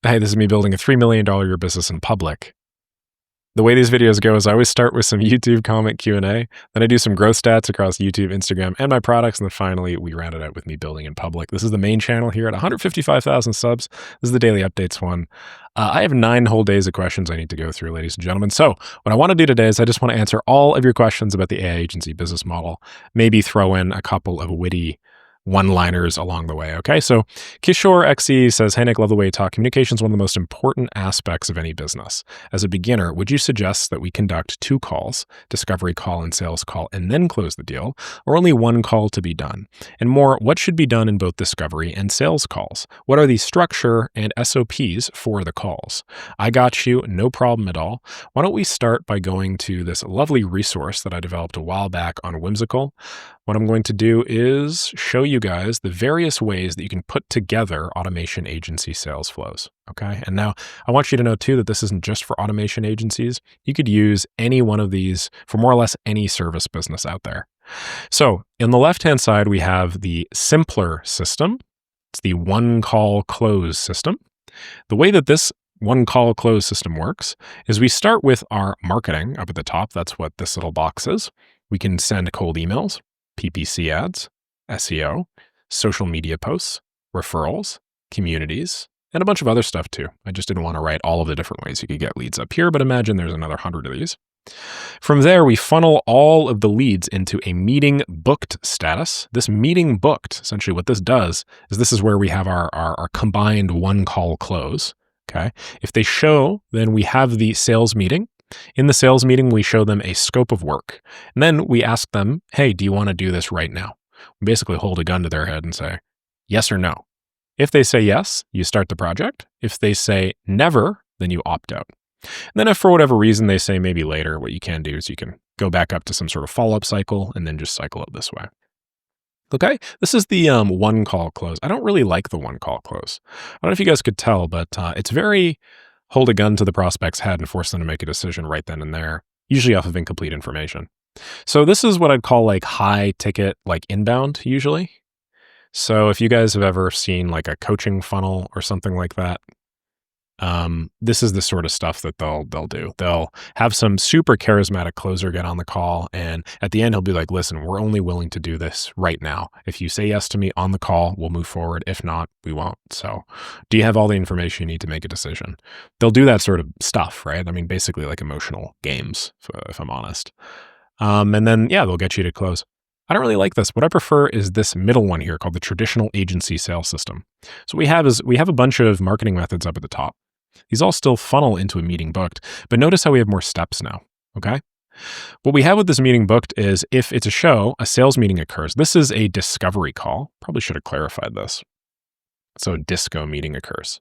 Hey, this is me building a $3 million a year business in public. The way these videos go is I always start with some YouTube comment Q&A, then I do some growth stats across YouTube, Instagram, and my products, and then finally we round it out with me building in public. This is the main channel here at 155,000 subs. This is the daily updates one. I have 9 whole days of questions I need to go through, ladies and gentlemen. So what I want to do today is I just want to answer all of your questions about the AI agency business model, maybe throw in a couple of witty one-liners along the way, okay? So Kishore XE says, hey Nick, love the way you talk. Communication is one of the most important aspects of any business. As a beginner, would you suggest that we conduct 2 calls, discovery call and sales call, and then close the deal, or only 1 call to be done? And more, what should be done in both discovery and sales calls? What are the structure and SOPs for the calls? I got you, no problem at all. Why don't we start by going to this lovely resource that I developed a while back on Whimsical. What I'm going to do is show you guys the various ways that you can put together automation agency sales flows, okay? And now I want you to know too that this isn't just for automation agencies. You could use any one of these for more or less any service business out there. So in the left-hand side, we have the simpler system. It's the one-call close system. The way that this one-call close system works is we start with our marketing up at the top. That's what this little box is. We can send cold emails, PPC ads, SEO, social media posts, referrals, communities, and a bunch of other stuff too. I just didn't want to write all of the different ways you could get leads up here, but imagine there's another 100 of these. From there, we funnel all of the leads into a meeting booked status. This meeting booked, essentially what this does is this is where we have our combined one-call close, okay? If they show, then we have the sales meeting. In the sales meeting, we show them a scope of work. And then we ask them, hey, do you want to do this right now? We basically hold a gun to their head and say, yes or no. If they say yes, you start the project. If they say never, then you opt out. And then if for whatever reason they say maybe later, what you can do is you can go back up to some sort of follow-up cycle and then just cycle it this way. Okay, this is the one-call close. I don't really like the one-call close. I don't know if you guys could tell, but it's very hold a gun to the prospect's head and force them to make a decision right then and there, usually off of incomplete information. So this is what I'd call like high ticket, like inbound usually. So if you guys have ever seen like a coaching funnel or something like that, this is the sort of stuff that they'll do. They'll have some super charismatic closer get on the call, and at the end he'll be like, listen, we're only willing to do this right now. If you say yes to me on the call, we'll move forward. If not, we won't. So do you have all the information you need to make a decision? They'll do that sort of stuff, right? I mean, basically like emotional games, if I'm honest. And then, yeah, they'll get you to close. I don't really like this. What I prefer is this middle one here called the traditional agency sales system. So what we have is we have a bunch of marketing methods up at the top. These all still funnel into a meeting booked, but notice how we have more steps now, okay? What we have with this meeting booked is if it's a show, a sales meeting occurs. This is a discovery call. Probably should have clarified this. So a disco meeting occurs.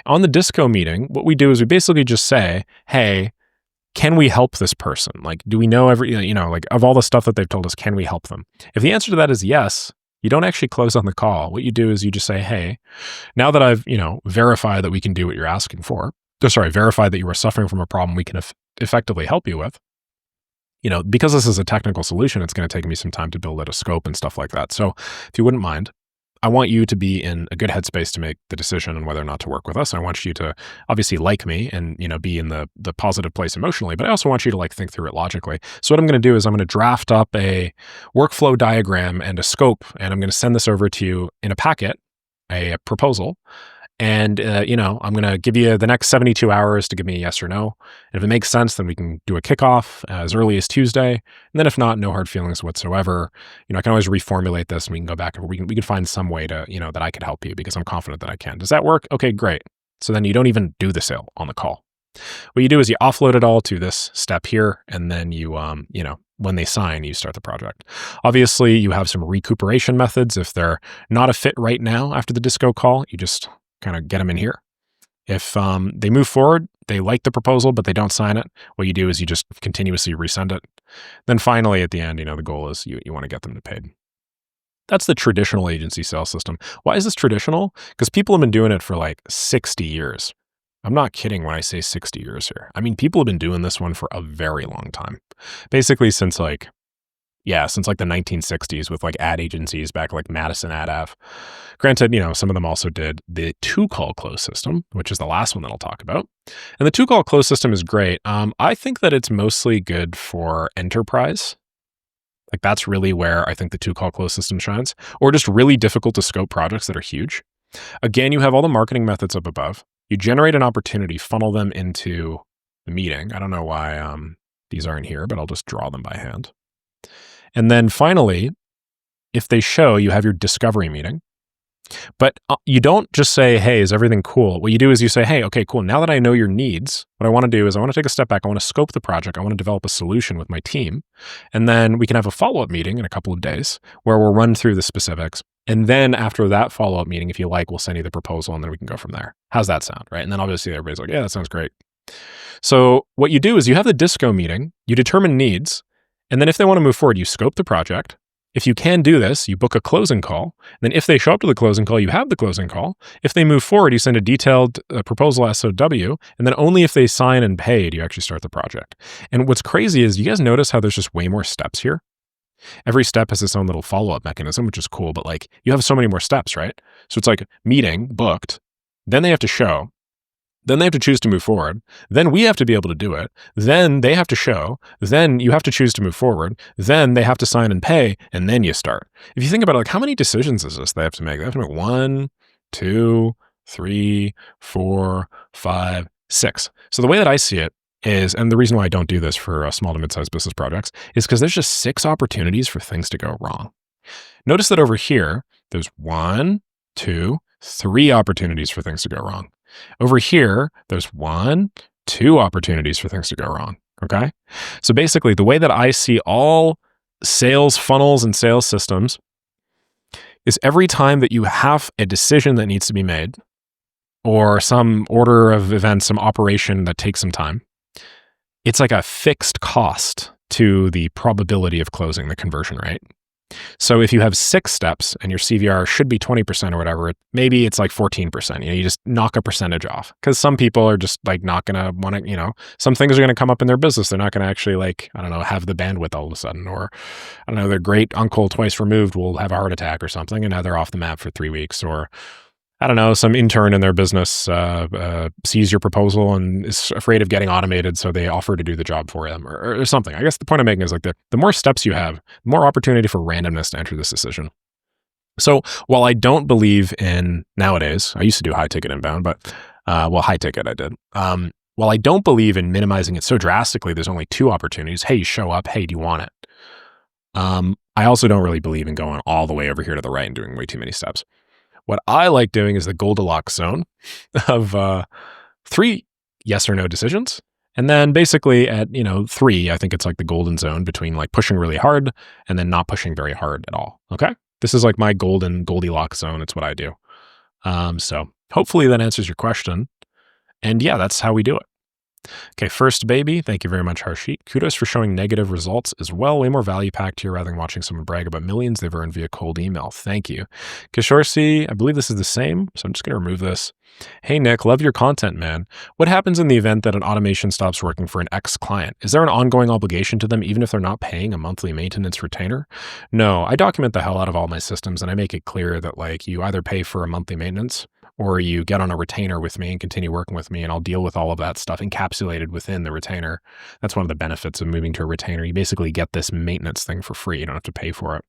On the disco meeting, what we do is we basically just say, hey, can we help this person? Like, do we know like of all the stuff that they've told us, can we help them? If the answer to that is yes, you don't actually close on the call. What you do is you just say, hey, now that I've, verified that we can do what you're asking for, verified that you are suffering from a problem we can effectively help you with, because this is a technical solution, it's going to take me some time to build out a scope and stuff like that. So if you wouldn't mind, I want you to be in a good headspace to make the decision on whether or not to work with us. I want you to obviously like me and, be in the positive place emotionally, but I also want you to like think through it logically. So what I'm going to do is I'm going to draft up a workflow diagram and a scope, and I'm going to send this over to you in a packet, a proposal. And, I'm going to give you the next 72 hours to give me a yes or no. And if it makes sense, then we can do a kickoff as early as Tuesday. And then if not, no hard feelings whatsoever. I can always reformulate this and we can go back and we can find some way to, that I could help you because I'm confident that I can. Does that work? Okay, great. So then you don't even do the sale on the call. What you do is you offload it all to this step here. And then you, when they sign, you start the project. Obviously, you have some recuperation methods. If they're not a fit right now after the disco call, you just kind of get them in here. If they move forward, they like the proposal, but they don't sign it, what you do is you just continuously resend it. Then finally, at the end, the goal is you want to get them to paid. That's the traditional agency sales system. Why is this traditional? Because people have been doing it for like 60 years. I'm not kidding when I say 60 years here. I mean, people have been doing this one for a very long time. Basically since like Yeah, since like the 1960s with like ad agencies back like Madison Ad Av. Granted, some of them also did the two-call close system, which is the last one that I'll talk about. And the two-call close system is great. I think that it's mostly good for enterprise. Like that's really where I think the two-call close system shines, or just really difficult to scope projects that are huge. Again, you have all the marketing methods up above. You generate an opportunity, funnel them into the meeting. I don't know why these aren't here, but I'll just draw them by hand. And then finally, if they show, you have your discovery meeting. But you don't just say, hey, is everything cool? What you do is you say, hey, okay, cool. Now that I know your needs, what I want to do is I want to take a step back. I want to scope the project. I want to develop a solution with my team. And then we can have a follow-up meeting in a couple of days where we'll run through the specifics. And then after that follow-up meeting, if you like, we'll send you the proposal and then we can go from there. How's that sound, right? And then obviously everybody's like, yeah, that sounds great. So what you do is you have the disco meeting, you determine needs, and then if they want to move forward, you scope the project. If you can do this, you book a closing call. Then if they show up to the closing call, you have the closing call. If they move forward, you send a detailed proposal SOW. And then only if they sign and pay do you actually start the project. And what's crazy is you guys notice how there's just way more steps here? Every step has its own little follow-up mechanism, which is cool. But like you have so many more steps, right? So it's like meeting, booked. Then they have to show. Then they have to choose to move forward. Then we have to be able to do it. Then they have to show. Then you have to choose to move forward. Then they have to sign and pay. And then you start. If you think about it, like how many decisions is this they have to make? They have to make 1, 2, 3, 4, 5, 6. So the way that I see it is, and the reason why I don't do this for small to mid-sized business projects is because there's just 6 opportunities for things to go wrong. Notice that over here, there's 1, 2, 3 opportunities for things to go wrong. Over here, there's 1, 2 opportunities for things to go wrong, okay? So basically, the way that I see all sales funnels and sales systems is every time that you have a decision that needs to be made or some order of events, some operation that takes some time, it's like a fixed cost to the probability of closing the conversion rate. So if you have 6 steps and your CVR should be 20% or whatever, maybe it's like 14%. You just knock a percentage off because some people are just like not going to want to, some things are going to come up in their business. They're not going to actually have the bandwidth all of a sudden, or their great uncle twice removed will have a heart attack or something and now they're off the map for 3 weeks, or some intern in their business sees your proposal and is afraid of getting automated, so they offer to do the job for them or something. I guess the point I'm making is like the more steps you have, the more opportunity for randomness to enter this decision. So while I don't believe in nowadays, I used to do high ticket inbound, but high ticket I did. While I don't believe in minimizing it so drastically, there's only 2 opportunities. Hey, you show up. Hey, do you want it? I also don't really believe in going all the way over here to the right and doing way too many steps. What I like doing is the Goldilocks zone of 3 yes or no decisions. And then basically at, 3, I think it's like the golden zone between like pushing really hard and then not pushing very hard at all. Okay. This is like my golden Goldilocks zone. It's what I do. So hopefully that answers your question. And yeah, that's how we do it. Okay, first baby, thank you very much, Harshit. Kudos for showing negative results as well. Way more value packed here rather than watching someone brag about millions they've earned via cold email. Thank you. Kishorsi, I believe this is the same, so I'm just going to remove this. Hey, Nick, love your content, man. What happens in the event that an automation stops working for an ex-client? Is there an ongoing obligation to them even if they're not paying a monthly maintenance retainer? No, I document the hell out of all my systems and I make it clear that like you either pay for a monthly maintenance or you get on a retainer with me and continue working with me and I'll deal with all of that stuff encapsulated within the retainer. That's one of the benefits of moving to a retainer. You basically get this maintenance thing for free. You don't have to pay for it.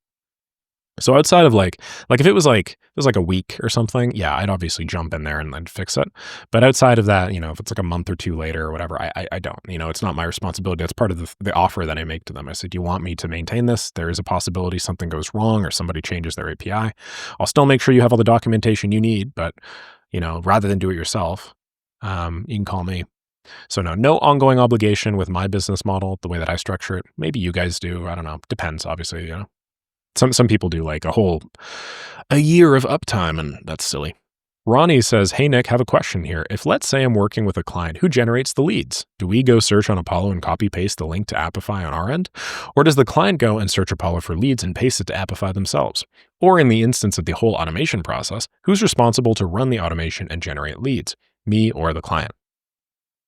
So outside of like if it was like a week or something, yeah, I'd obviously jump in there and then fix it. But outside of that, if it's like a month or 2 later or whatever, I don't, it's not my responsibility. It's part of the offer that I make to them. I said, do you want me to maintain this? There is a possibility something goes wrong or somebody changes their API. I'll still make sure you have all the documentation you need, but rather than do it yourself, you can call me. So no ongoing obligation with my business model, the way that I structure it. Maybe you guys do. I don't know. Depends, obviously, Some people do like a year of uptime, and that's silly. Ronnie says, hey, Nick, have a question here. If let's say I'm working with a client, who generates the leads? Do we go search on Apollo and copy paste the link to Appify on our end? Or does the client go and search Apollo for leads and paste it to Appify themselves? Or in the instance of the whole automation process, who's responsible to run the automation and generate leads? Me or the client?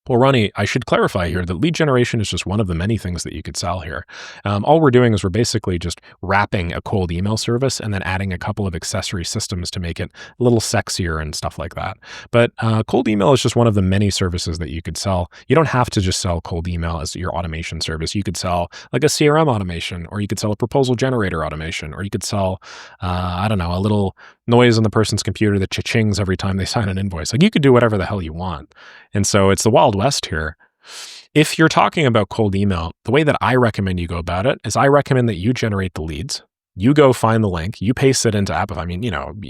Well, Ronnie, I should clarify here that lead generation is just one of the many things that you could sell here. All we're doing is we're basically just wrapping a cold email service and then adding a couple of accessory systems to make it a little sexier and stuff like that. But cold email is just one of the many services that you could sell. You don't have to just sell cold email as your automation service. You could sell like a CRM automation, or you could sell a proposal generator automation, or you could sell, I don't know, a little noise on the person's computer that cha-chings every time they sign an invoice. Like you could do whatever the hell you want. And so it's the Wild West here. If you're talking about cold email, the way that I recommend you go about it is I recommend that you generate the leads. You go find the link, you paste it into Apple. I mean,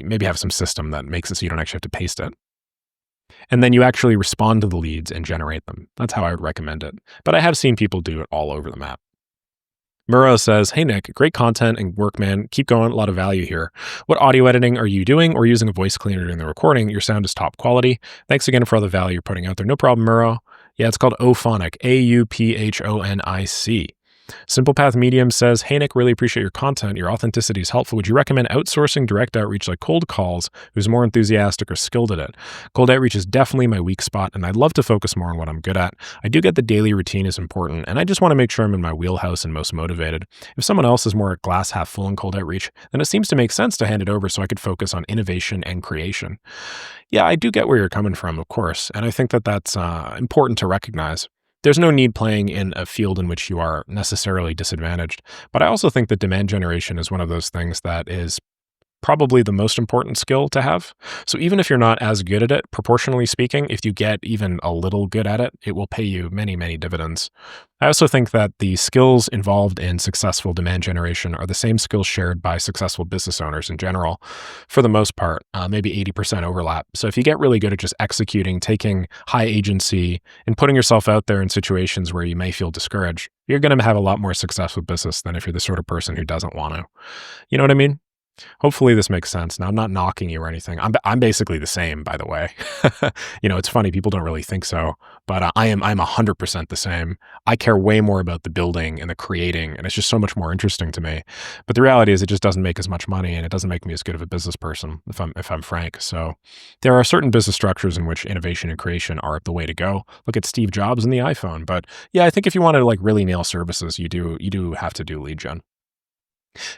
maybe have some system that makes it so you don't actually have to paste it. And then you actually respond to the leads and generate them. That's how I would recommend it. But I have seen people do it all over the map. Murrow says, "Hey, Nick, great content and work, man. Keep going. A lot of value here. What audio editing are you doing or using a voice cleaner during the recording? Your sound is top quality. Thanks again for all the value you're putting out there." No problem, Murrow. Yeah, it's called Auphonic, Auphonic. Simple Path Medium says, "Hey, Nick, really appreciate your content. Your authenticity is helpful. Would you recommend outsourcing direct outreach like cold calls? Who's more enthusiastic or skilled at it? Cold outreach is definitely my weak spot, and I'd love to focus more on what I'm good at. I do get the daily routine is important, and I just want to make sure I'm in my wheelhouse and most motivated. If someone else is more glass half full in cold outreach, then it seems to make sense to hand it over so I could focus on innovation and creation." Yeah, I do get where you're coming from, of course, and I think that that's important to recognize. There's no need playing in a field in which you are necessarily disadvantaged. But I also think that demand generation is one of those things that is probably the most important skill to have. So even if you're not as good at it, proportionally speaking, if you get even a little good at it, it will pay you many, many dividends. I also think that the skills involved in successful demand generation are the same skills shared by successful business owners in general, for the most part, maybe 80% overlap. So if you get really good at just executing, taking high agency, and putting yourself out there in situations where you may feel discouraged, you're going to have a lot more success with business than if you're the sort of person who doesn't want to. You know what I mean? Hopefully this makes sense. Now, I'm not knocking you or anything. I'm basically the same, by the way. It's funny. People don't really think so, but I'm 100% the same. I care way more about the building and the creating, and it's just so much more interesting to me. But the reality is it just doesn't make as much money, and it doesn't make me as good of a business person, if I'm frank. So there are certain business structures in which innovation and creation are the way to go. Look at Steve Jobs and the iPhone. But yeah, I think if you want to really nail services, you do have to do lead gen.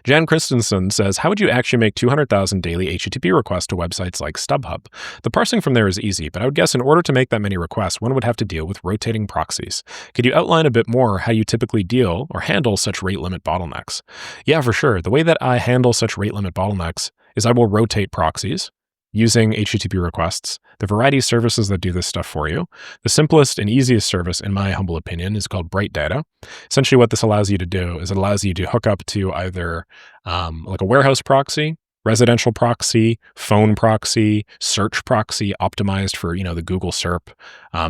Jan Christensen says, "How would you actually make 200,000 daily HTTP requests to websites like StubHub? The parsing from there is easy, but I would guess in order to make that many requests, one would have to deal with rotating proxies. Could you outline a bit more how you typically deal or handle such rate limit bottlenecks?" Yeah, for sure. The way that I handle such rate limit bottlenecks is I will rotate proxies using HTTP requests, the variety of services that do this stuff for you. The simplest and easiest service, in my humble opinion, is called Bright Data. Essentially what this allows you to do is it allows you to hook up to either like a warehouse proxy, residential proxy, phone proxy, search proxy optimized for, the Google SERP,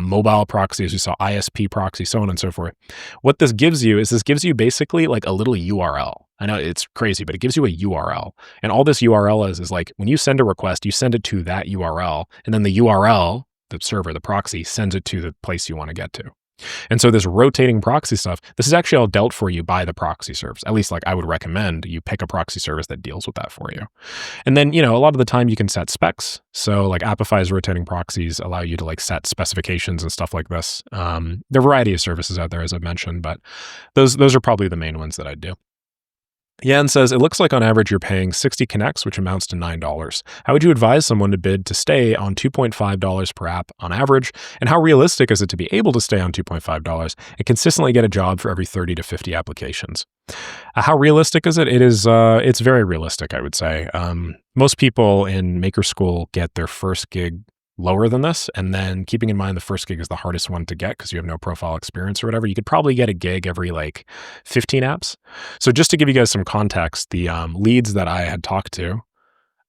mobile proxy, as we saw, ISP proxy, so on and so forth. What this gives you is basically like a little URL. I know it's crazy, but it gives you a URL. And all this URL is like when you send a request, you send it to that URL, and then the URL, the server, the proxy, sends it to the place you want to get to. And so this rotating proxy stuff, this is actually all dealt for you by the proxy service. At least I would recommend you pick a proxy service that deals with that for you. And then, a lot of the time you can set specs. So Apify's rotating proxies allow you to set specifications and stuff like this. There are a variety of services out there, as I've mentioned, but those are probably the main ones that I do. Yan says, "It looks like on average you're paying 60 connects, which amounts to $9. How would you advise someone to bid to stay on $2.5 per app on average? And how realistic is it to be able to stay on $2.5 and consistently get a job for every 30 to 50 applications?" How realistic is it? It's very realistic, I would say. Most people in Maker School get their first gig lower than this. And then keeping in mind the first gig is the hardest one to get because you have no profile experience or whatever, you could probably get a gig every 15 apps. So just to give you guys some context, the leads that I had talked to,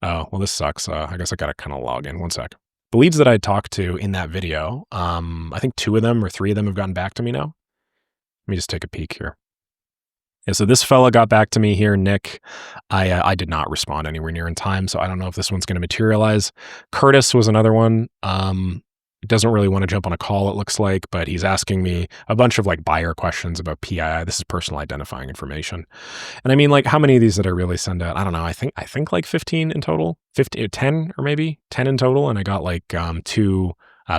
oh, well, this sucks. I guess I got to kind of log in. One sec. The leads that I talked to in that video, I think 2 of them or 3 of them have gotten back to me now. Let me just take a peek here. Yeah, so this fella got back to me here, Nick. I did not respond anywhere near in time, so I don't know if this one's going to materialize. Curtis was another one. He doesn't really want to jump on a call, it looks like, but he's asking me a bunch of buyer questions about PII. This is personal identifying information. And I mean, how many of these did I really send out? I don't know. I think 15 in total, 10 or maybe 10 in total. And I got 2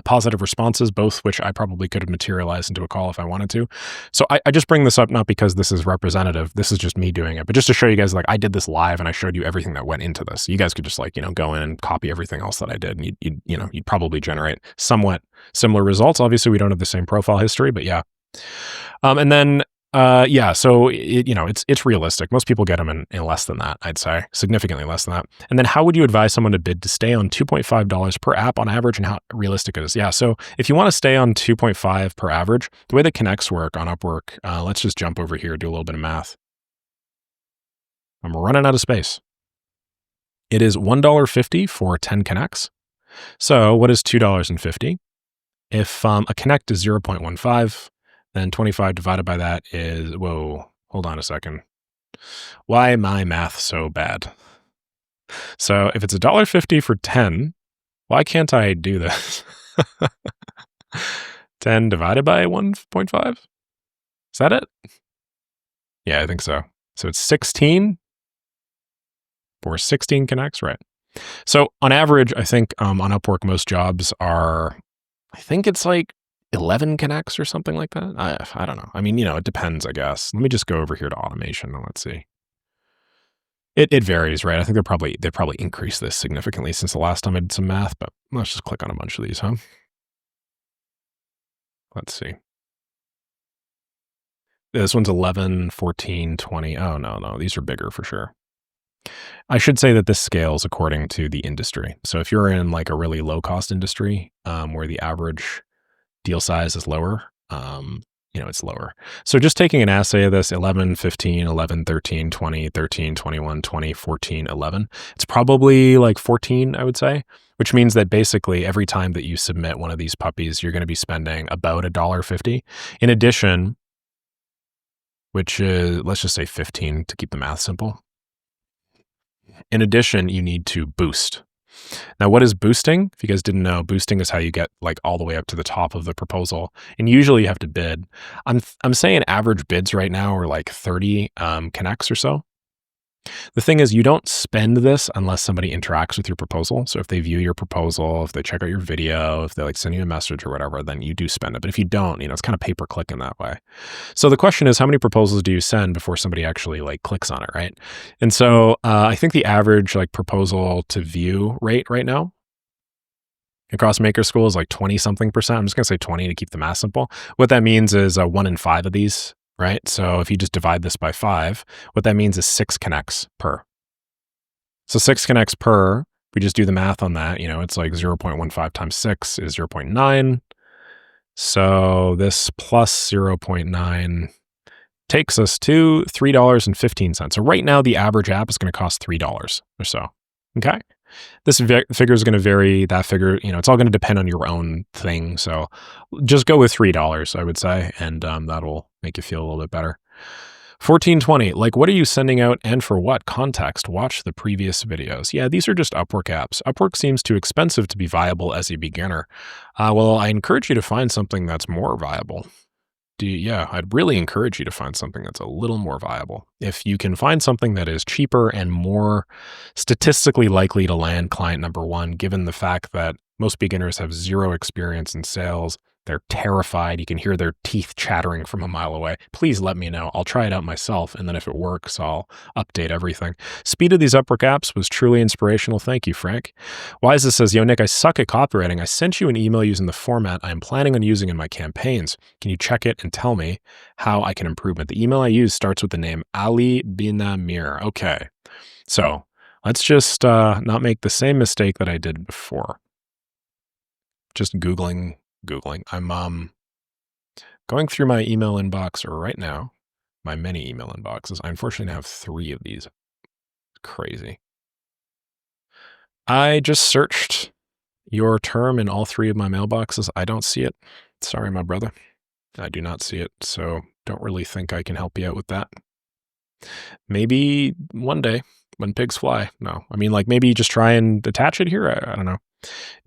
positive responses, both which I probably could have materialized into a call if I wanted to. So I just bring this up not because this is representative. This is just me doing it, but just to show you guys, like, I did this live and I showed you everything that went into this. You guys could just, like, go in and copy everything else that I did, and you'd probably generate somewhat similar results. Obviously, we don't have the same profile history, but yeah. And then so it's realistic. Most people get them in less than that, I'd say, significantly less than that. And then how would you advise someone to bid to stay on $2.5 per app on average, and how realistic it is? Yeah, so if you want to stay on 2.5 per average, the way that connects work on Upwork, let's just jump over here, do a little bit of math. I'm running out of space. It is $1.50 for 10 connects. So what is $2.50? If a connect is 0.15, then 25 divided by that is, whoa, hold on a second. Why my math so bad? So if it's $1.50 for 10, why can't I do this? 10 divided by 1.5? Is that it? Yeah, I think so. So it's 16 for 16 connects, right? So on average, I think on Upwork, most jobs are, I think it's like 11 connects or something like that. I don't know. I mean, it depends, I guess. Let me just go over here to automation and let's see. It varies, right? I think they probably increased this significantly since the last time I did some math, but let's just click on a bunch of these, huh? Let's see. This one's 11, 14, 20. Oh, no, these are bigger for sure. I should say that this scales according to the industry. So if you're in like a really low cost industry, where the average deal size is lower, it's lower. So just taking an assay of this, 11, 15, 11, 13, 20, 13, 21, 20, 14, 11, it's probably like 14, I would say, which means that basically every time that you submit one of these puppies, you're going to be spending about $1.50. In addition, which is, let's just say 15 to keep the math simple. In addition, you need to boost. Now, what is boosting? If you guys didn't know, boosting is how you get like all the way up to the top of the proposal. And usually you have to bid. I'm saying average bids right now are like 30 connects or so. The thing is, you don't spend this unless somebody interacts with your proposal. So if they view your proposal, if they check out your video, if they like send you a message or whatever, then you do spend it. But if you don't, it's kind of pay-per-click in that way. So the question is, how many proposals do you send before somebody actually like clicks on it, right? And so I think the average like proposal to view rate right now across Maker School is like 20 something percent. I'm just going to say 20 to keep the math simple. What that means is 1 in 5 of these, right? So if you just divide this by 5, what that means is 6 connects per. So 6 connects per, we just do the math on that, it's like 0.15 times 6 is 0.9. So this plus 0.9 takes us to $3.15. So right now the average app is going to cost $3 or so. Okay. This figure is going to vary. That figure, it's all going to depend on your own thing. So just go with $3, I would say, and that'll make you feel a little bit better. 1420, like, what are you sending out and for what context? Watch the previous videos. Yeah, these are just Upwork apps. Upwork seems too expensive to be viable as a beginner. Well, I encourage you to find something that's more viable. I'd really encourage you to find something that's a little more viable. If you can find something that is cheaper and more statistically likely to land client number one, given the fact that most beginners have zero experience in sales, they're terrified. You can hear their teeth chattering from a mile away. Please let me know. I'll try it out myself, and then if it works, I'll update everything. Speed of these Upwork apps was truly inspirational. Thank you, Frank. Wiza says, yo, Nick, I suck at copywriting. I sent you an email using the format I am planning on using in my campaigns. Can you check it and tell me how I can improve it? The email I use starts with the name Ali bin Amir. Okay, so let's just not make the same mistake that I did before. Just Googling. I'm going through my email inbox right now, my many email inboxes. I unfortunately have 3 of these. Crazy. I just searched your term in all 3 of my mailboxes. I don't see it. Sorry, my brother. I do not see it, so don't really think I can help you out with that. Maybe one day when pigs fly. No, I mean, like, maybe just try and attach it here. I don't know.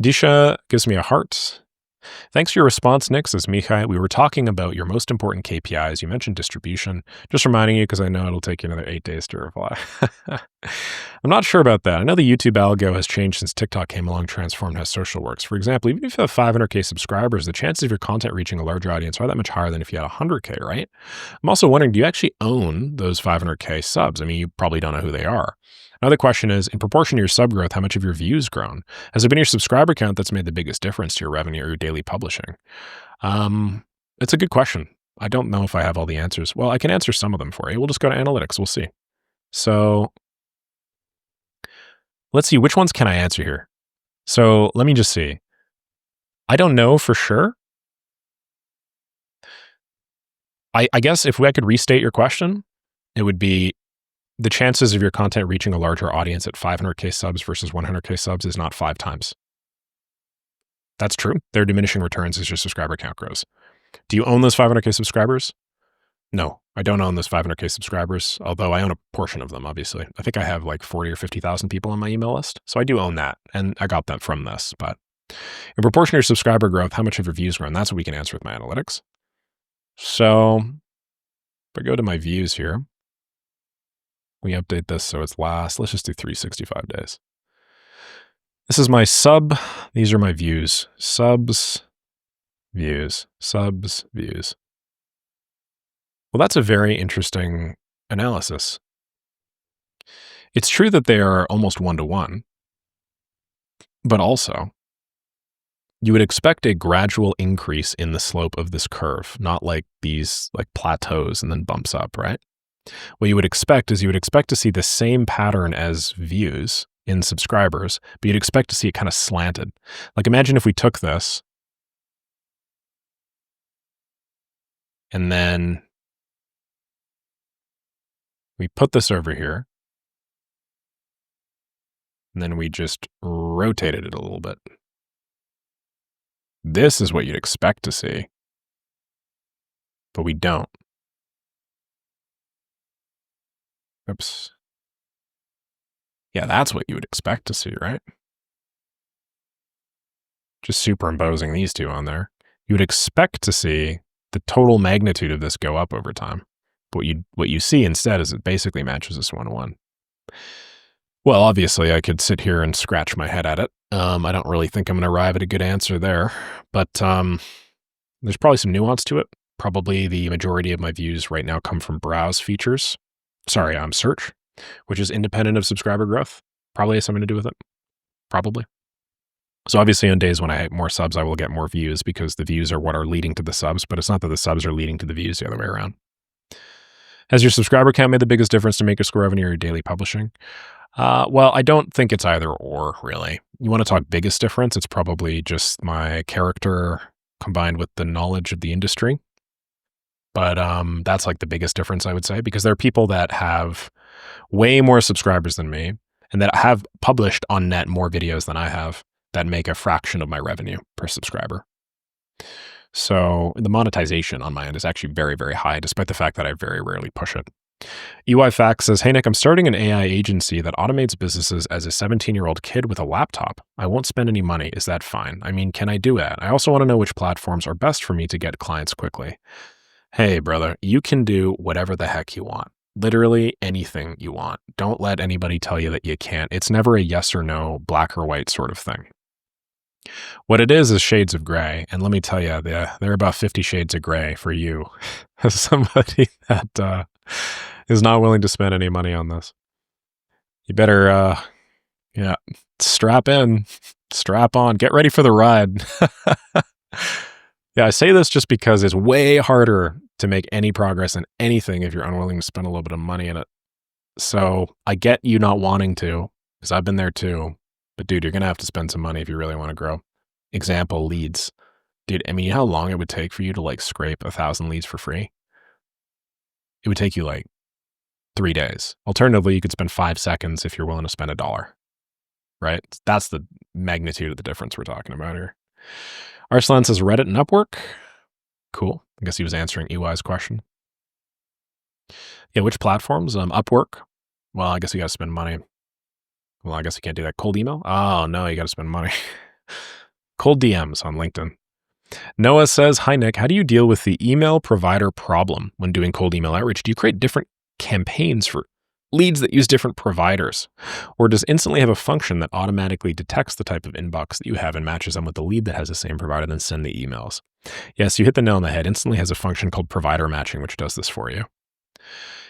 Disha gives me a heart. Thanks for your response, Nick, says Mihai. We were talking about your most important KPIs. You mentioned distribution. Just reminding you because I know it'll take you another 8 days to reply. I'm not sure about that. I know the YouTube algo has changed since TikTok came along, transformed how social works. For example, even if you have 500K subscribers, the chances of your content reaching a larger audience are that much higher than if you had 100K, right? I'm also wondering, do you actually own those 500K subs? I mean, you probably don't know who they are. Another question is, in proportion to your sub growth, how much have your views grown? Has it been your subscriber count that's made the biggest difference to your revenue or your daily publishing? It's a good question. I don't know if I have all the answers. Well, I can answer some of them for you. We'll just go to analytics. We'll see. So let's see, which ones can I answer here? So let me just see. I don't know for sure. I guess if I could restate your question, it would be the chances of your content reaching a larger audience at 500K subs versus 100K subs is not 5 times. That's true. They're diminishing returns as your subscriber count grows. Do you own those 500K subscribers? No, I don't own those 500K subscribers, although I own a portion of them, obviously. I think I have like 40 or 50,000 people on my email list. So I do own that, and I got that from this. But in proportion to your subscriber growth, how much have your views grown? That's what we can answer with my analytics. So if I go to my views here, we update this so it's let's just do 365 days. This is my sub. These are my views. Subs, views, subs, views. Well, that's a very interesting analysis. It's true that they are almost 1-to-1, but also you would expect a gradual increase in the slope of this curve, not like these like plateaus and then bumps up, right? What you would expect is you would expect to see the same pattern as views in subscribers, but you'd expect to see it kind of slanted. Like imagine if we took this and then we put this over here and then we just rotated it a little bit. This is what you'd expect to see, but we don't. Oops. Yeah, that's what you would expect to see, right? Just superimposing these two on there. You would expect to see the total magnitude of this go up over time. But what you see instead is it basically matches this 1-to-1. Well, obviously, I could sit here and scratch my head at it. I don't really think I'm going to arrive at a good answer there. But there's probably some nuance to it. Probably the majority of my views right now come from browse features. Sorry, search, which is independent of subscriber growth. Probably has something to do with it. Probably. So obviously on days when I have more subs, I will get more views because the views are what are leading to the subs, but it's not that the subs are leading to the views the other way around. Has your subscriber count made the biggest difference to make your revenue or your daily publishing? Well, I don't think it's either or, really. You want to talk biggest difference? It's probably just my character combined with the knowledge of the industry. But that's like the biggest difference, I would say, because there are people that have way more subscribers than me and that have published on net more videos than I have that make a fraction of my revenue per subscriber. So the monetization on my end is actually very, very high, despite the fact that I very rarely push it. UI Facts says, hey, Nick, I'm starting an AI agency that automates businesses as a 17-year-old kid with a laptop. I won't spend any money. Is that fine? I mean, can I do that? I also want to know which platforms are best for me to get clients quickly. Hey, brother, you can do whatever the heck you want. Literally anything you want. Don't let anybody tell you that you can't. It's never a yes or no, black or white sort of thing. What it is shades of gray. And let me tell you, there are about 50 shades of gray for you as somebody that is not willing to spend any money on this. You better, strap in, strap on, get ready for the ride. Yeah, I say this just because it's way harder to make any progress in anything if you're unwilling to spend a little bit of money in it. So I get you not wanting to, because I've been there too. But dude, you're going to have to spend some money if you really want to grow. Example, leads. Dude, I mean, you know how long it would take for you to like scrape 1,000 leads for free? It would take you like 3 days. Alternatively, you could spend 5 seconds if you're willing to spend $1, right? That's the magnitude of the difference we're talking about here. Arslan says Reddit and Upwork. Cool. I guess he was answering EY's question. Yeah, which platforms? Upwork. Well, I guess you got to spend money. Well, I guess you can't do that. Cold email? Oh, no, you got to spend money. Cold DMs on LinkedIn. Noah says, "Hi, Nick. How do you deal with the email provider problem when doing cold email outreach? Do you create different campaigns for leads that use different providers? Or does Instantly have a function that automatically detects the type of inbox that you have and matches them with the lead that has the same provider, then send the emails?" Yes, you hit the nail on the head. Instantly has a function called provider matching, which does this for you.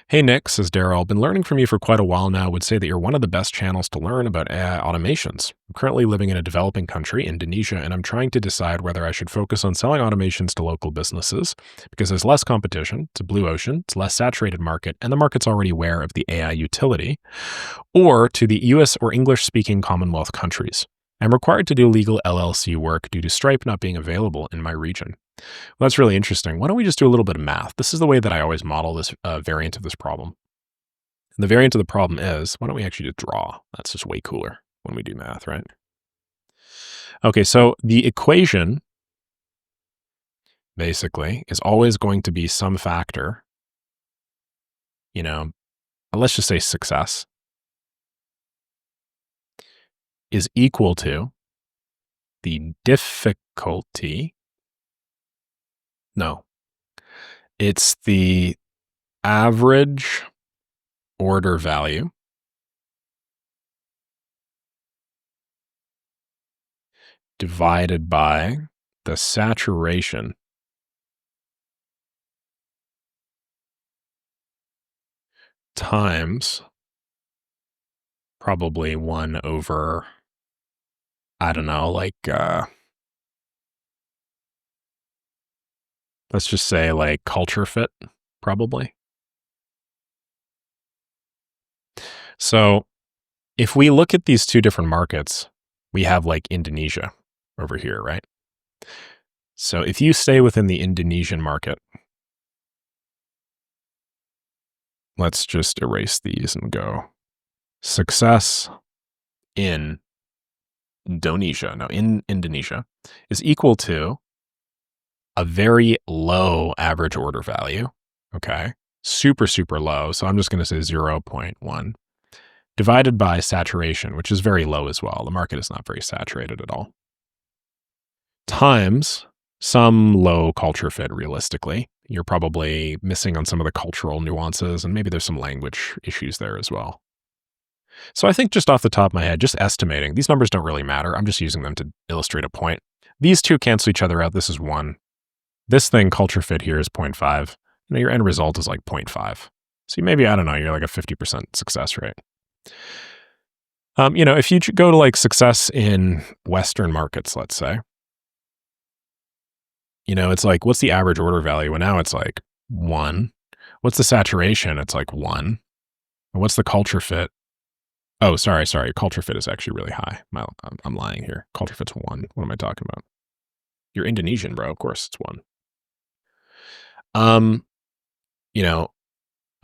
"Hey, Nick," says Daryl, "been learning from you for quite a while now. Would say that you're one of the best channels to learn about AI automations. I'm currently living in a developing country, Indonesia, and I'm trying to decide whether I should focus on selling automations to local businesses because there's less competition, it's a blue ocean, it's a less saturated market, and the market's already aware of the AI utility, or to the US or English-speaking Commonwealth countries. I'm required to do legal LLC work due to Stripe not being available in my region." Well, that's really interesting. Why don't we just do a little bit of math? This is the way that I always model this variant of this problem. And the variant of the problem is, why don't we actually just draw? That's just way cooler when we do math, right? Okay, so the equation basically is always going to be some factor, you know, let's just say success is equal to the difficulty. No, it's the average order value divided by the saturation times probably 1 over, I don't know, like, let's just say like culture fit, probably. So if we look at these two different markets, we have like Indonesia over here, right? So if you stay within the Indonesian market, let's just erase these and go success in Indonesia. No, in Indonesia is equal to a very low average order value. Okay. Super, super low. So I'm just going to say 0.1 divided by saturation, which is very low as well. The market is not very saturated at all, times some low culture fit realistically. You're probably missing on some of the cultural nuances, and maybe there's some language issues there as well. So I think just off the top of my head, just estimating, these numbers don't really matter. I'm just using them to illustrate a point. These two cancel each other out. This is 1. This thing, culture fit here, is 0.5. Your end result is like 0.5. So maybe, I don't know, you're like a 50% success rate. If you go to like success in Western markets, let's say, it's like, what's the average order value? And now it's like 1. What's the saturation? It's like 1. And what's the culture fit? Oh, sorry. Culture fit is actually really high. I'm lying here. Culture fit's 1. What am I talking about? You're Indonesian, bro. Of course it's 1.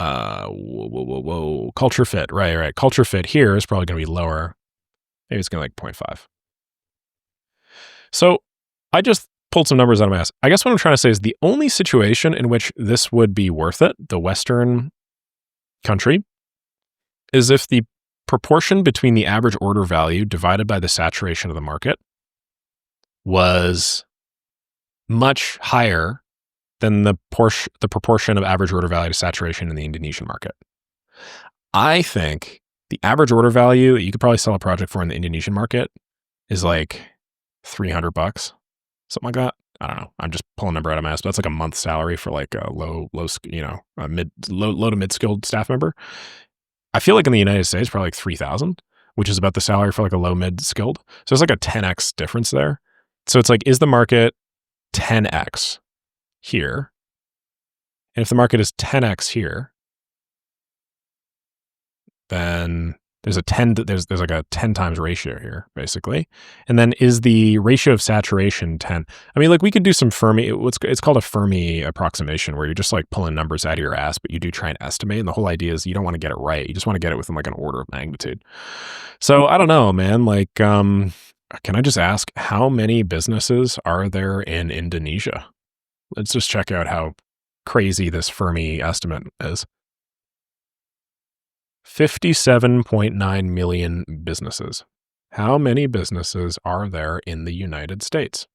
Whoa. Culture fit. Right. Culture fit here is probably going to be lower. Maybe it's going to be like 0.5. So I just pulled some numbers out of my ass. I guess what I'm trying to say is the only situation in which this would be worth it, the Western country, is if the proportion between the average order value divided by the saturation of the market was much higher than the proportion of average order value to saturation in the Indonesian market. I think the average order value that you could probably sell a project for in the Indonesian market is like $300, something like that. I don't know. I'm just pulling a number out of my ass, but that's like a month's low to mid skilled staff member. I feel like in the United States, probably like 3,000, which is about the salary for like a low mid skilled. So it's like a 10x difference there. So it's like, is the market 10x here? And if the market is 10x here, then there's like a 10 times ratio here, basically. And then is the ratio of saturation 10? I mean, like we could do some Fermi, it's called a Fermi approximation, where you're just like pulling numbers out of your ass, but you do try and estimate. And the whole idea is you don't want to get it right. You just want to get it within like an order of magnitude. So I don't know, man, like, can I just ask, how many businesses are there in Indonesia? Let's just check out how crazy this Fermi estimate is. 57.9 million businesses. How many businesses are there in the United States?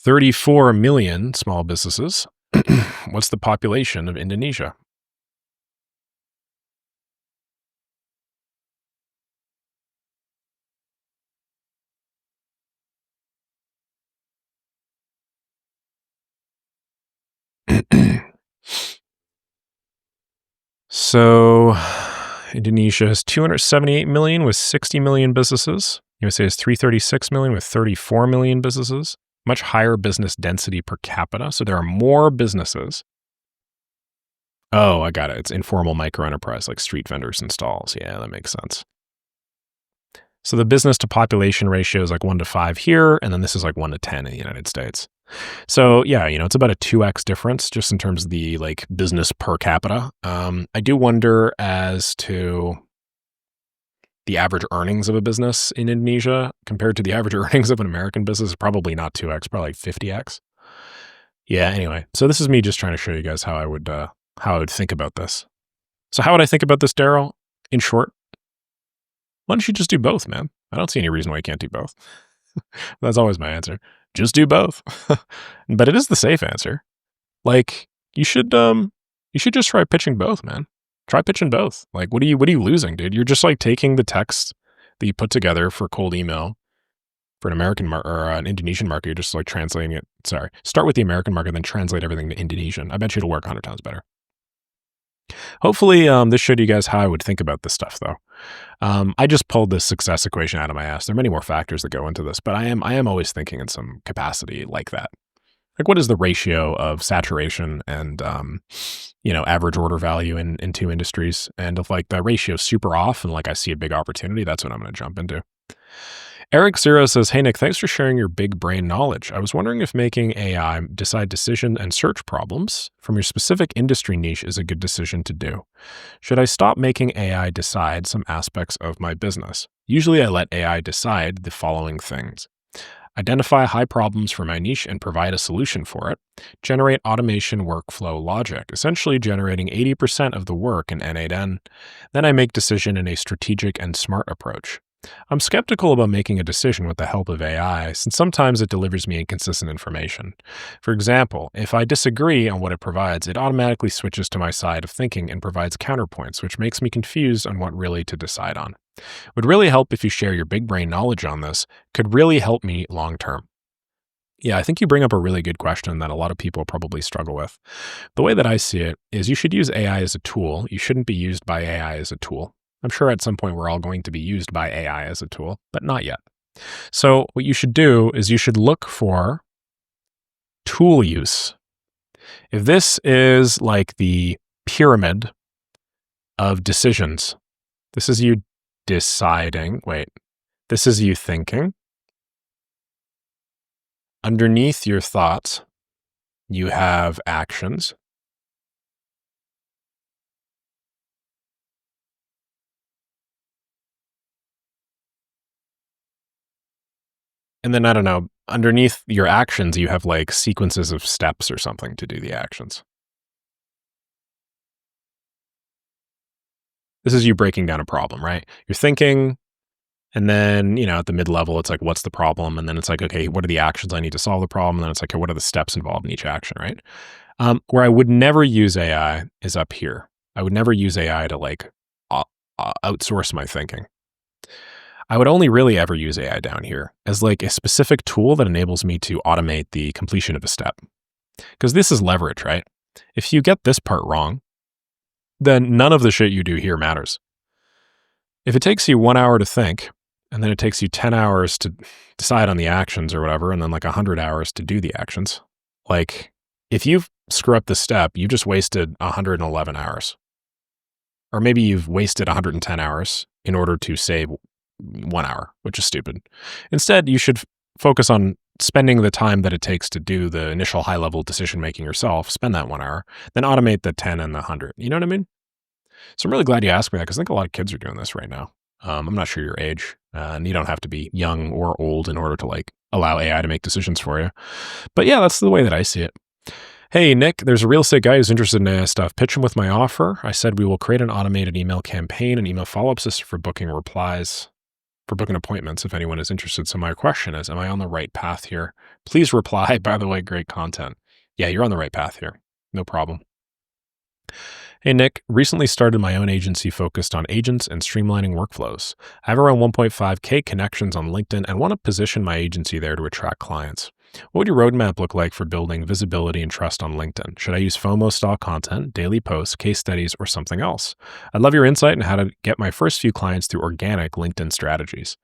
34 million small businesses. What's the population of Indonesia? So Indonesia has 278 million with 60 million businesses. USA has 336 million with 34 million businesses. Much higher business density per capita. So there are more businesses. Oh, I got it. It's informal micro enterprise like street vendors and stalls. Yeah, that makes sense. So the business to population ratio is like 1 to 5 here, and then this is like 1 to 10 in the United States. So yeah, it's about a 2x difference just in terms of the like business per capita. I do wonder as to the average earnings of a business in Indonesia compared to the average earnings of an American business is probably not 2x, probably like 50x. Yeah, anyway. So this is me just trying to show you guys how I would think about this. So how would I think about this, Daryl? In short, why don't you just do both, man? I don't see any reason why you can't do both. That's always my answer. Just do both. But it is the safe answer. Like you should just try pitching both, man. Try pitching both. Like what are you losing, dude? You're just like taking the text that you put together for cold email for an American or an Indonesian market. You're just like translating it. Sorry. Start with the American market, then translate everything to Indonesian. I bet you it'll work 100 times better. Hopefully, this showed you guys how I would think about this stuff, though. I just pulled this success equation out of my ass. There are many more factors that go into this, but I am always thinking in some capacity like that. Like, what is the ratio of saturation and, average order value in two industries? And if like the ratio is super off and like I see a big opportunity, that's what I'm going to jump into. Eric Zero says, "Hey, Nick, thanks for sharing your big brain knowledge. I was wondering if making AI decide decision and search problems from your specific industry niche is a good decision to do. Should I stop making AI decide some aspects of my business? Usually I let AI decide the following things: identify high problems for my niche and provide a solution for it, generate automation workflow logic, essentially generating 80% of the work in N8N. Then I make decision in a strategic and smart approach. I'm skeptical about making a decision with the help of AI, since sometimes it delivers me inconsistent information. For example, if I disagree on what it provides, it automatically switches to my side of thinking and provides counterpoints, which makes me confused on what really to decide on. Would really help if you share your big brain knowledge on this. Could really help me long term." Yeah, I think you bring up a really good question that a lot of people probably struggle with. The way that I see it is you should use AI as a tool. You shouldn't be used by AI as a tool. I'm sure at some point we're all going to be used by AI as a tool, but not yet. So what you should do is you should look for tool use. If this is like the pyramid of decisions, this is you deciding, this is you thinking. Underneath your thoughts, you have actions. And then, I don't know, underneath your actions, you have like sequences of steps or something to do the actions. This is you breaking down a problem, right? You're thinking, and then, at the mid-level, it's like, what's the problem? And then it's like, okay, what are the actions I need to solve the problem? And then it's like, okay, what are the steps involved in each action, right? Where I would never use AI is up here. I would never use AI to like outsource my thinking. I would only really ever use AI down here as like a specific tool that enables me to automate the completion of a step. Because this is leverage, right? If you get this part wrong, then none of the shit you do here matters. If it takes you 1 hour to think, and then it takes you 10 hours to decide on the actions or whatever, and then like 100 hours to do the actions, like if you screw up the step, you just wasted 111 hours. Or maybe you've wasted 110 hours in order to save 1 hour, which is stupid. Instead, you should focus on spending the time that it takes to do the initial high-level decision-making yourself, spend that 1 hour, then automate the 10 and the 100. You know what I mean? So I'm really glad you asked me that because I think a lot of kids are doing this right now. I'm not sure your age, and you don't have to be young or old in order to like allow AI to make decisions for you. But yeah, that's the way that I see it. "Hey, Nick, there's a real estate guy who's interested in AI stuff. Pitch him with my offer. I said we will create an automated email campaign and email follow-up system for booking replies for booking appointments if anyone is interested. So my question is, am I on the right path here? Please reply. By the way, great content. Yeah, you're on the right path here. No problem. Hey, Nick, recently started my own agency focused on agents and streamlining workflows. I have around 1.5K connections on LinkedIn and want to position my agency there to attract clients. What would your roadmap look like for building visibility and trust on LinkedIn? Should I use FOMO style content, daily posts, case studies, or something else? I'd love your insight on how to get my first few clients through organic LinkedIn strategies.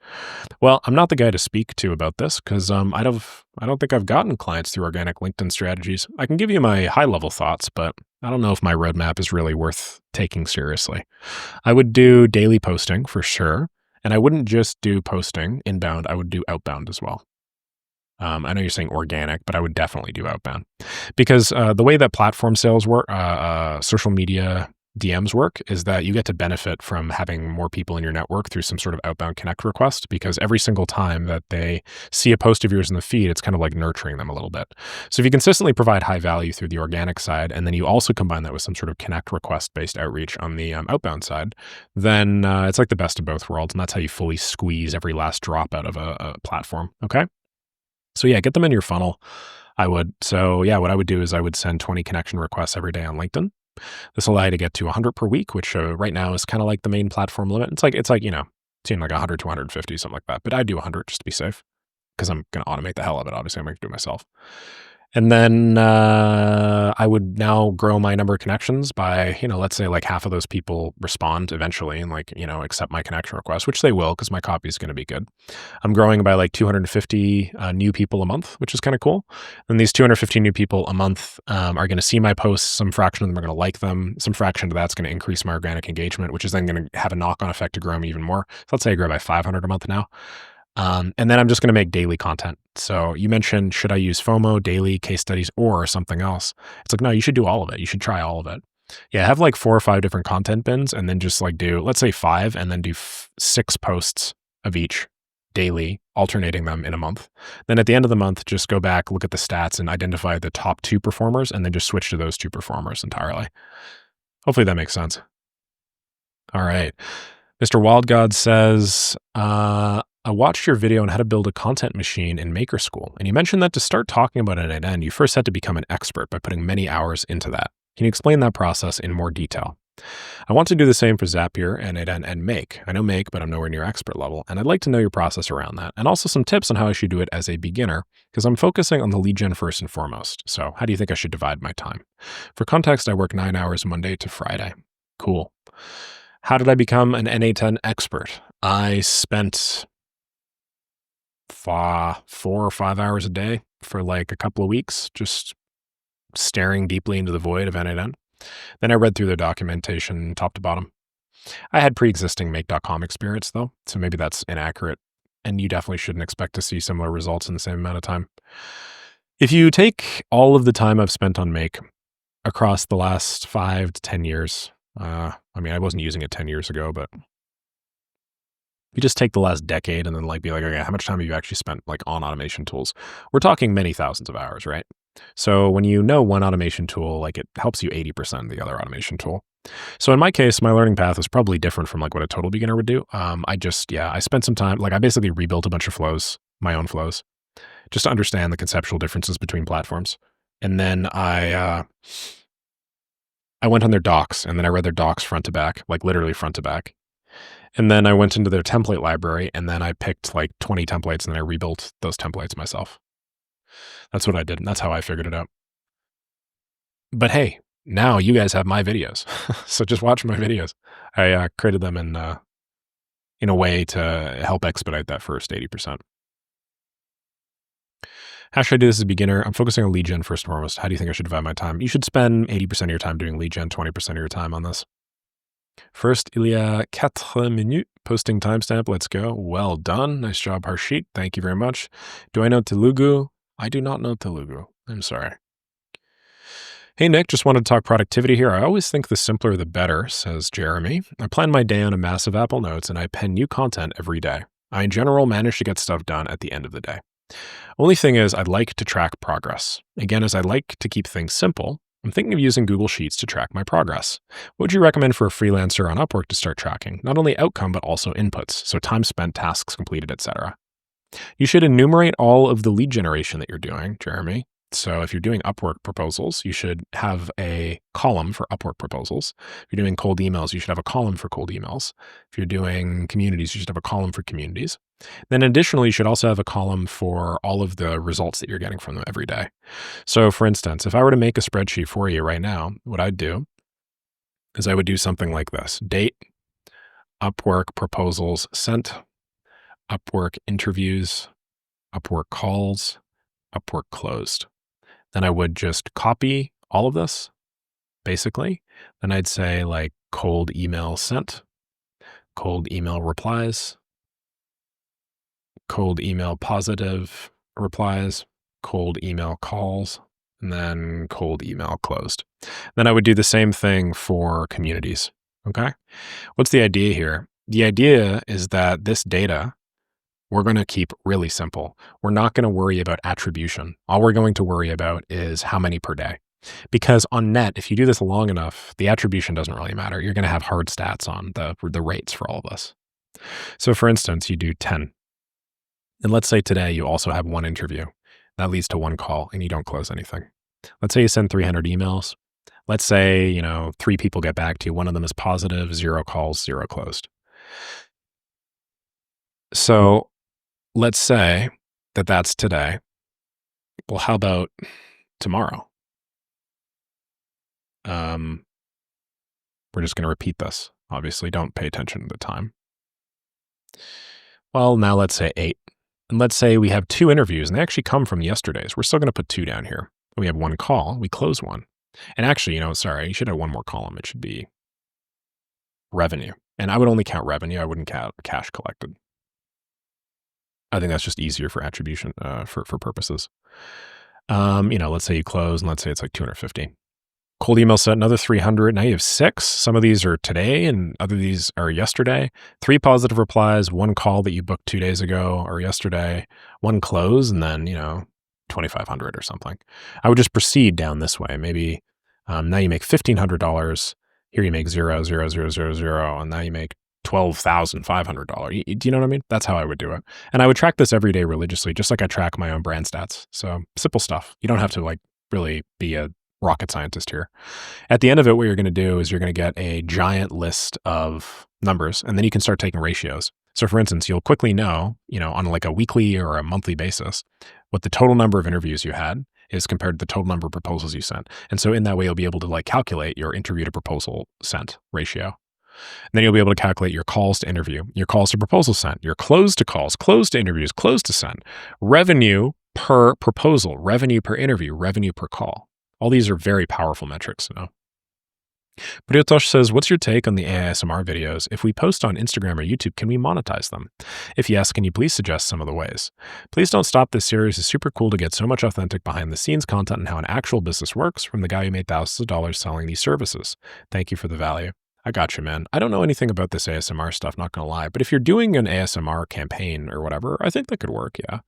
Well, I'm not the guy to speak to about this because I don't think I've gotten clients through organic LinkedIn strategies. I can give you my high level thoughts, but I don't know if my roadmap is really worth taking seriously. I would do daily posting for sure. And I wouldn't just do posting inbound, I would do outbound as well. I know you're saying organic, but I would definitely do outbound because the way that platform sales work, social media DMs work is that you get to benefit from having more people in your network through some sort of outbound connect request, because every single time that they see a post of yours in the feed, it's kind of like nurturing them a little bit. So if you consistently provide high value through the organic side, and then you also combine that with some sort of connect request based outreach on the outbound side, then it's like the best of both worlds. And that's how you fully squeeze every last drop out of a platform. Okay. So yeah, get them in your funnel. I would. So yeah, what I would do is I would send 20 connection requests every day on LinkedIn. This will allow you to get to 100 per week, which right now is kind of like the main platform limit. It's like, seeing like 100 to 150, something like that. But I do 100 just to be safe because I'm going to automate the hell of it. Obviously, I'm going to do it myself. And then I would now grow my number of connections by, let's say like half of those people respond eventually and accept my connection request, which they will because my copy is going to be good. I'm growing by like 250 new people a month, which is kind of cool. And these 250 new people a month are going to see my posts. Some fraction of them are going to like them. Some fraction of that's going to increase my organic engagement, which is then going to have a knock-on effect to grow me even more. So let's say I grow by 500 a month now. And then I'm just going to make daily content. So you mentioned, should I use FOMO, daily, case studies, or something else? It's like, no, you should do all of it. You should try all of it. Yeah, have like 4 or 5 different content bins and then just like do, let's say 5, and then do 6 posts of each daily, alternating them in a month. Then at the end of the month, just go back, look at the stats and identify the top 2 performers, and then just switch to those 2 performers entirely. Hopefully that makes sense. All right. Mr. Wild God says, I watched your video on how to build a content machine in Maker School, and you mentioned that to start talking about it at end, you first had to become an expert by putting many hours into that. Can you explain that process in more detail? I want to do the same for Zapier and Make. I know Make, but I'm nowhere near expert level, and I'd like to know your process around that, and also some tips on how I should do it as a beginner, because I'm focusing on the lead gen first and foremost. So how do you think I should divide my time? For context, I work 9 hours Monday to Friday. Cool. How did I become an NA10 expert? I spent 4 or 5 hours a day for like a couple of weeks, just staring deeply into the void of NA10. Then I read through their documentation top to bottom. I had pre-existing make.com experience though, so maybe that's inaccurate, and you definitely shouldn't expect to see similar results in the same amount of time. If you take all of the time I've spent on Make across the last 5 to 10 years, I wasn't using it 10 years ago, but you just take the last decade and then be like, okay, how much time have you actually spent on automation tools? We're talking many thousands of hours, right? So when you know one automation tool, it helps you 80% of the other automation tool. So in my case, my learning path is probably different from what a total beginner would do. I spent some time, I basically rebuilt a bunch of flows, my own flows, just to understand the conceptual differences between platforms. And then I went on their docs, and then I read their docs front to back, literally front to back. And then I went into their template library, and then I picked 20 templates, and then I rebuilt those templates myself. That's what I did, and that's how I figured it out. But hey, now you guys have my videos, so just watch my videos. I created them in a way to help expedite that first 80%. How should I do this as a beginner? I'm focusing on lead gen first and foremost. How do you think I should divide my time? You should spend 80% of your time doing lead gen, 20% of your time on this. First, il y a 4 minutes. Posting timestamp. Let's go. Well done. Nice job, Harshit. Thank you very much. Do I know Telugu? I do not know Telugu. I'm sorry. Hey, Nick, just wanted to talk productivity here. I always think the simpler the better, says Jeremy. I plan my day on a massive Apple Notes, and I pen new content every day. I, in general, manage to get stuff done at the end of the day. Only thing is, I'd like to track progress. Again, as I like to keep things simple, I'm thinking of using Google Sheets to track my progress. What would you recommend for a freelancer on Upwork to start tracking? Not only outcome, but also inputs, so time spent, tasks completed, etc. You should enumerate all of the lead generation that you're doing, Jeremy. So if you're doing Upwork proposals, you should have a column for Upwork proposals. If you're doing cold emails, you should have a column for cold emails. If you're doing communities, you should have a column for communities. Then additionally, you should also have a column for all of the results that you're getting from them every day. So for instance, if I were to make a spreadsheet for you right now, what I'd do is I would do something like this: date, Upwork proposals sent, Upwork interviews, Upwork calls, Upwork closed. Then I would just copy all of this, basically. Then I'd say like cold email sent, cold email replies, cold email positive replies, cold email calls, and then cold email closed. Then I would do the same thing for communities. Okay. What's the idea here? The idea is that this data we're going to keep really simple. We're not going to worry about attribution. All we're going to worry about is how many per day. Because on net, if you do this long enough, the attribution doesn't really matter. You're going to have hard stats on the rates for all of this. So for instance, you do 10. And let's say today you also have one interview. That leads to one call and you don't close anything. Let's say you send 300 emails. Let's say, 3 people get back to you. One of them is positive, 0 calls, 0 closed. So let's say that that's today. Well, how about tomorrow? We're just going to repeat this. Obviously, don't pay attention to the time. Well, now let's say 8. And let's say we have 2 interviews, and they actually come from yesterday's. We're still going to put 2 down here. We have 1 call. We close 1. And actually, sorry, you should have 1 more column. It should be revenue. And I would only count revenue. I wouldn't count cash collected. I think that's just easier for attribution, for purposes. Let's say you close and let's say it's like 250. Cold email sent, another 300. Now you have 6. Some of these are today and other these are yesterday. 3 positive replies, 1 call that you booked 2 days ago or yesterday, 1 close, and then, 2,500 or something. I would just proceed down this way. Maybe now you make $1,500. Here you make 0, 0, 0, 0, 0, and now you make $12,500. Do you know what I mean? That's how I would do it. And I would track this every day religiously, just like I track my own brand stats. So simple stuff. You don't have to really be a rocket scientist here. At the end of it, what you're going to do is you're going to get a giant list of numbers, and then you can start taking ratios. So for instance, you'll quickly know, on like a weekly or a monthly basis, what the total number of interviews you had is compared to the total number of proposals you sent. And so in that way, you'll be able to calculate your interview to proposal sent ratio. And then you'll be able to calculate your calls to interview, your calls to proposal sent, your close to calls, close to interviews, close to sent, revenue per proposal, revenue per interview, revenue per call. All these are very powerful metrics. Priyatosh says, what's your take on the ASMR videos? If we post on Instagram or YouTube, can we monetize them? If yes, can you please suggest some of the ways? Please don't stop. This series is super cool to get so much authentic behind the scenes content and how an actual business works from the guy who made thousands of dollars selling these services. Thank you for the value. I got you, man. I don't know anything about this ASMR stuff, not gonna lie. But if you're doing an ASMR campaign or whatever, I think that could work, yeah.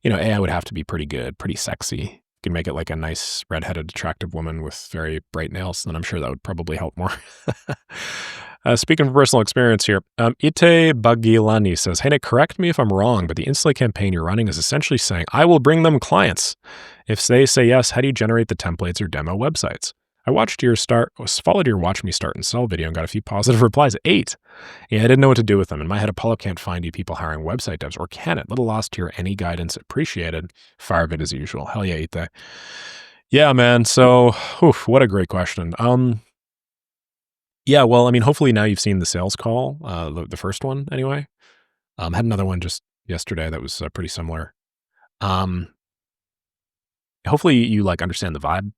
AI would have to be pretty good, pretty sexy. You can make it like a nice redheaded, attractive woman with very bright nails, then I'm sure that would probably help more. Speaking of personal experience here, Ite Bagilani says, hey, Nick, correct me if I'm wrong, but the Instantly campaign you're running is essentially saying, I will bring them clients. If they say yes, how do you generate the templates or demo websites? I followed your watch me start and sell video and got a few positive replies. 8. Yeah, I didn't know what to do with them. In my head, Apollo can't find you people hiring website devs, or can it? Little lost here. Any guidance appreciated. Fire of it as usual. Hell yeah, Ite. Yeah, man. So, what a great question. Yeah, well, hopefully now you've seen the sales call, the first one anyway. Had another one just yesterday that was pretty similar. Hopefully you understand the vibe.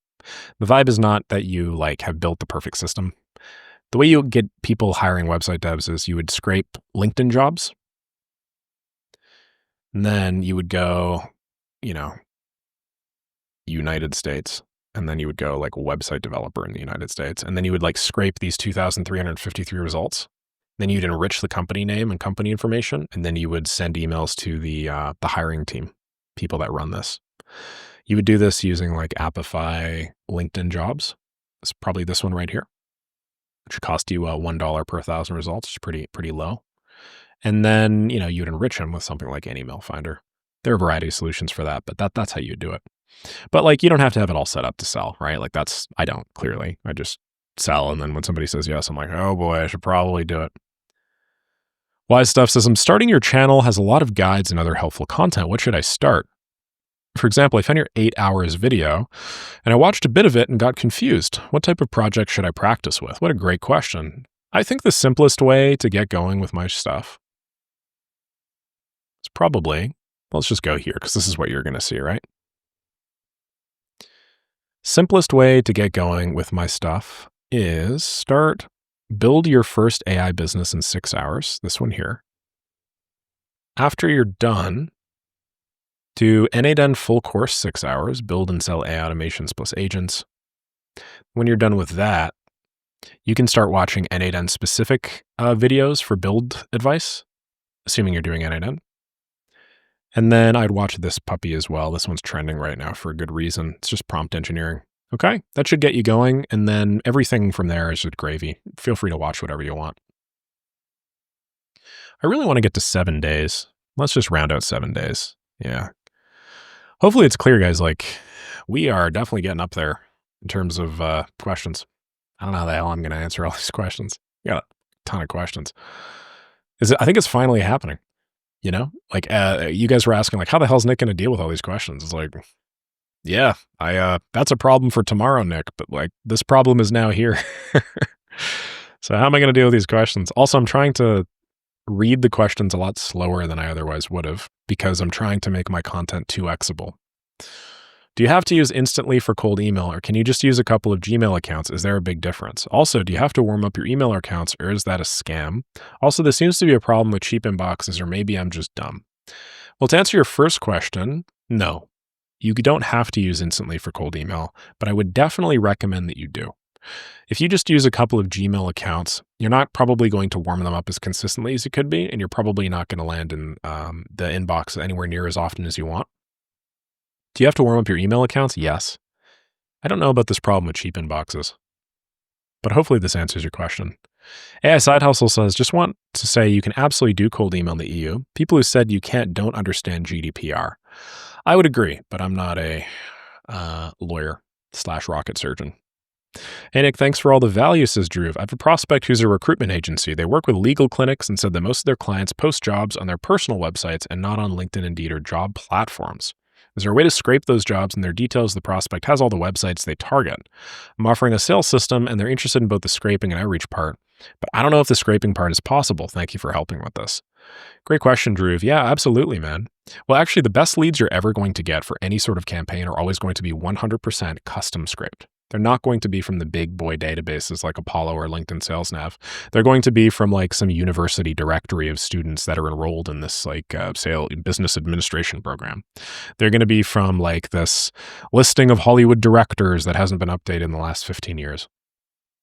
The vibe is not that you have built the perfect system. The way you get people hiring website devs is you would scrape LinkedIn jobs. And then you would go, United States. And then you would go website developer in the United States. And then you would scrape these 2,353 results. Then you'd enrich the company name and company information. And then you would send emails to the hiring team, people that run this. You would do this using like Appify LinkedIn jobs. It's probably this one right here, which would cost you $1 per 1,000 results, which is pretty low. And then, you'd enrich them with something like an email finder. There are a variety of solutions for that, but that's how you do it. But like, you don't have to have it all set up to sell, right? Like I don't, clearly. I just sell. And then when somebody says yes, I'm like, oh boy, I should probably do it. Wise Stuff says, I'm starting your channel, has a lot of guides and other helpful content. What should I start? For example, I found your 8 hours video and I watched a bit of it and got confused. What type of project should I practice with? What a great question. I think the simplest way to get going with my stuff is probably, let's just go here because this is what you're going to see, right? Simplest way to get going with my stuff is build your first AI business in 6 hours, this one here. After you're done, do NADN full course 6 hours, build and sell AI automations plus agents. When you're done with that, you can start watching NADN specific videos for build advice, assuming you're doing NADN. And then I'd watch this puppy as well. This one's trending right now for a good reason. It's just prompt engineering. Okay, that should get you going. And then everything from there is just gravy. Feel free to watch whatever you want. I really want to get to 7 days. Let's just round out 7 days. Yeah. Hopefully it's clear, guys. Like, we are definitely getting up there in terms of questions. I don't know how the hell I'm going to answer all these questions. Got a ton of questions. I think it's finally happening. Like you guys were asking, like, how the hell's Nick going to deal with all these questions? It's like, yeah, that's a problem for tomorrow, Nick. But like, this problem is now here. So how am I going to deal with these questions? Also, I'm trying to read the questions a lot slower than I otherwise would have because I'm trying to make my content 2xable. Do you have to use Instantly for cold email, or can you just use a couple of Gmail accounts? Is there a big difference? Also, do you have to warm up your email accounts, or is that a scam? Also, this seems to be a problem with cheap inboxes, or maybe I'm just dumb. Well, to answer your first question, no. You don't have to use Instantly for cold email, but I would definitely recommend that you do. If you just use a couple of Gmail accounts, you're not probably going to warm them up as consistently as you could be, and you're probably not going to land in the inbox anywhere near as often as you want. Do you have to warm up your email accounts? Yes. I don't know about this problem with cheap inboxes, but hopefully this answers your question. AI Side Hustle says, just want to say you can absolutely do cold email in the EU. People who said you can't don't understand GDPR. I would agree, but I'm not a lawyer/rocket surgeon. Hey, Nick, thanks for all the value, says Drew. I have a prospect who's a recruitment agency. They work with legal clinics and said that most of their clients post jobs on their personal websites and not on LinkedIn, Indeed, or job platforms. Is there a way to scrape those jobs and their details? The prospect has all the websites they target. I'm offering a sales system, and they're interested in both the scraping and outreach part, but I don't know if the scraping part is possible. Thank you for helping with this. Great question, Drew. Yeah, absolutely, man. Well, actually, the best leads you're ever going to get for any sort of campaign are always going to be 100% custom scraped. They're not going to be from the big boy databases like Apollo or LinkedIn Sales Nav. They're going to be from like some university directory of students that are enrolled in this like business administration program. They're going to be from like this listing of Hollywood directors that hasn't been updated in the last 15 years.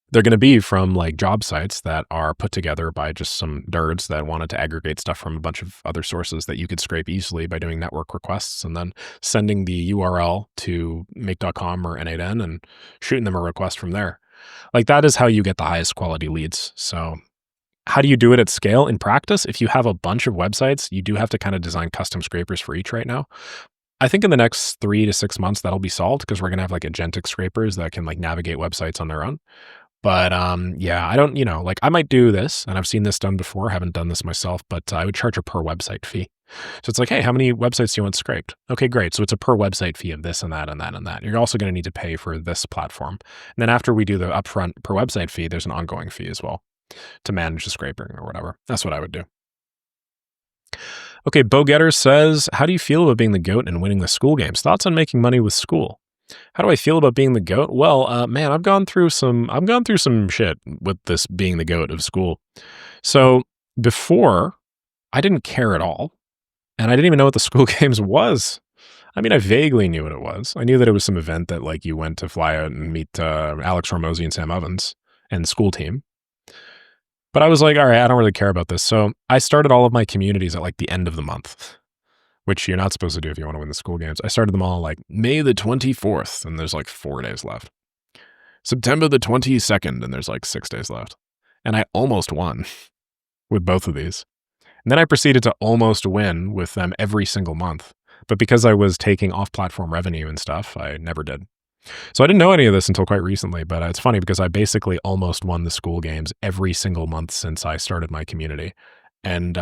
They're going to be from like job sites that are put together by just some nerds that wanted to aggregate stuff from a bunch of other sources that you could scrape easily by doing network requests and then sending the URL to make.com or N8N and shooting them a request from there. Like that is how you get the highest quality leads. So how do you do it at scale in practice? If you have a bunch of websites, you do have to kind of design custom scrapers for each right now. I think in the next 3 to 6 months, that'll be solved because we're going to have like agentic scrapers that can like navigate websites on their own. But yeah, I don't, like I might do this, and I've seen this done before. Haven't done this myself, but I would charge a per website fee. So it's like, hey, how many websites do you want scraped? Okay, great. So it's a per website fee of this and that and that and that. You're also going to need to pay for this platform. And then after we do the upfront per website fee, there's an ongoing fee as well to manage the scraping or whatever. That's what I would do. Okay, Bo Getter says, how do you feel about being the GOAT and winning the school games? Thoughts on making money with school? How do I feel about being the GOAT? Well, man, I've gone through some shit with this being the GOAT of school. So before, I didn't care at all. And I didn't even know what the school games was. I mean, I vaguely knew what it was. I knew that it was some event that like you went to fly out and meet Alex Hormozy and Sam Ovens and the school team. But I was like, all right, I don't really care about this. So I started all of my communities at like the end of the month. which you're not supposed to do if you want to win the school games. I started them all like May the 24th, and there's like 4 days left. September the 22nd, and there's like 6 days left. And I almost won with both of these. And then I proceeded to almost win with them every single month. But because I was taking off-platform revenue and stuff, I never did. So I didn't know any of this until quite recently, but it's funny because I basically almost won the school games every single month since I started my community. And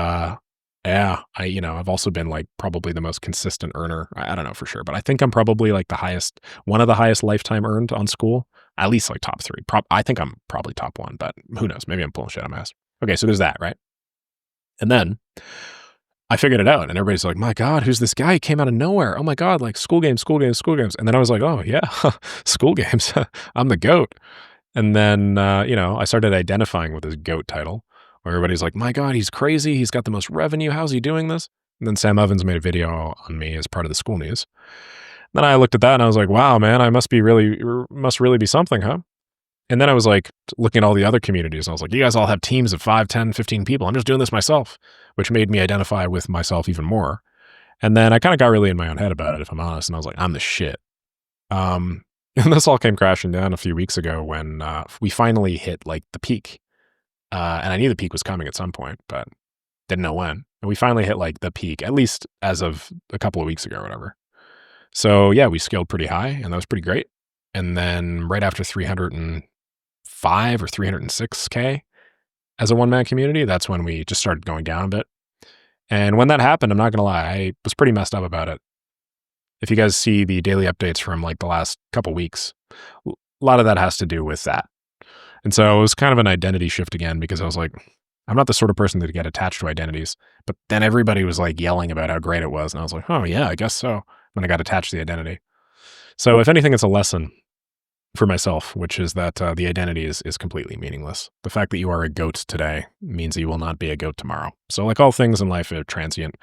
yeah, I've also been like probably the most consistent earner. I don't know for sure, but I think I'm probably like one of the highest lifetime earned on school, at least like top 3. I think I'm probably top 1, but who knows? Maybe I'm pulling shit on my ass. Okay, so there's that, right? And then I figured it out, and everybody's like, my God, who's this guy? He came out of nowhere. Oh my God, like school games, school games, school games. And then I was like, oh yeah, school games. I'm the GOAT. And then, I started identifying with this GOAT title, where everybody's like, my God, he's crazy. He's got the most revenue. How's he doing this? And then Sam Evans made a video on me as part of the school news. Then I looked at that and I was like, wow, man, I must really be something, huh? And then I was like looking at all the other communities. And I was like, you guys all have teams of 5, 10, 15 people. I'm just doing this myself, which made me identify with myself even more. And then I kind of got really in my own head about it, if I'm honest. And I was like, I'm the shit. And this all came crashing down a few weeks ago when we finally hit like the peak. And I knew the peak was coming at some point, but didn't know when. And we finally hit like the peak, at least as of a couple of weeks ago or whatever. So yeah, we scaled pretty high and that was pretty great. And then right after 305 or 306K as a one-man community, that's when we just started going down a bit. And when that happened, I'm not going to lie, I was pretty messed up about it. If you guys see the daily updates from like the last couple weeks, a lot of that has to do with that. And so it was kind of an identity shift again, because I was like, I'm not the sort of person that get attached to identities. But then everybody was like yelling about how great it was. And I was like, oh yeah, I guess so. When I got attached to the identity. So if anything, it's a lesson for myself, which is that the identity is completely meaningless. The fact that you are a GOAT today means that you will not be a GOAT tomorrow. So like all things in life are transient.